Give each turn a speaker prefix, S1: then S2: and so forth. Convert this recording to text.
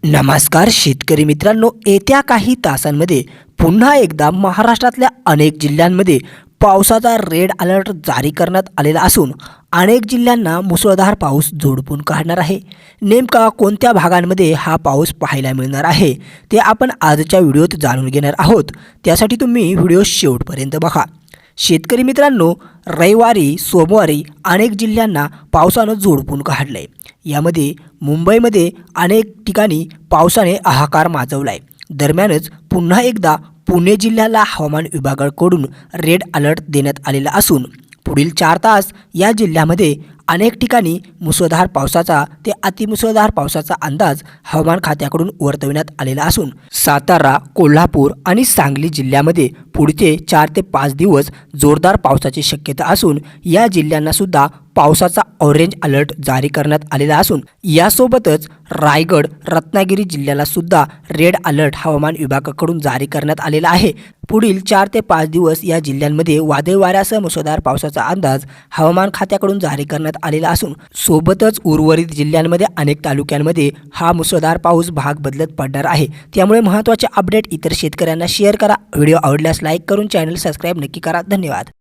S1: नमस्कार शेतकरी मित्रांनो, येत्या काही तासांमध्ये पुन्हा एकदा महाराष्ट्रातल्या अनेक जिल्ह्यांमध्ये पावसाचा रेड अलर्ट जारी करण्यात आलेला असून अनेक जिल्ह्यांना मुसळधार पाऊस झोडपून काढणार आहे। नेमका कोणत्या भागांमध्ये हा पाऊस पाहायला मिळणार आहे ते आपण आजच्या व्हिडिओत जाणून घेणार आहोत। त्यासाठी तुम्ही व्हिडिओ शेवटपर्यंत बघा। शेतकरी मित्रांनो, रविवारी सोमवारी अनेक जिल्ह्यांना पावसानं झोडपून काढलंय। यामध्ये मुंबईमध्ये अनेक ठिकाणी पावसाने हाहाकार माजवलाय। दरम्यानच पुन्हा एकदा पुणे जिल्ह्याला हवामान विभागाकडून रेड अलर्ट देण्यात आलेला असून पुढील 4 तास या जिल्ह्यामध्ये अनेक ठिकाणी मुसळधार पावसाचा ते अतिमुसळधार पावसाचा अंदाज हवामान खात्याकडून वर्तविण्यात आलेला असून सातारा, कोल्हापूर आणि सांगली जिल्ह्यामध्ये पुढचे 4 ते 5 दिवस जोरदार पावसाची शक्यता असून या जिल्ह्यांना सुद्धा पावसाचा ऑरेंज अलर्ट जारी करण्यात आलेला असून यासोबतच रायगड, रत्नागिरी जिल्ह्याला सुद्धा रेड अलर्ट हवामान विभागाकडून जारी करण्यात आलेला आहे। पुढील 4 ते 5 दिवस या जिल्ह्यांमध्ये वादळी वाऱ्यासह मुसळधार पावसाचा अंदाज हवामान खात्याकडून जारी करण्यात आलेला असून सोबतच उर्वरित जिल्ह्यांमध्ये अनेक तालुक्यांमध्ये हा मुसळधार पाऊस भाग बदलत पडणार आहे। त्यामुळे महत्त्वाचे अपडेट इतर शेतकऱ्यांना शेअर करा। व्हिडिओ आवडल्यास लाईक करून चॅनल सबस्क्राईब नक्की करा। धन्यवाद।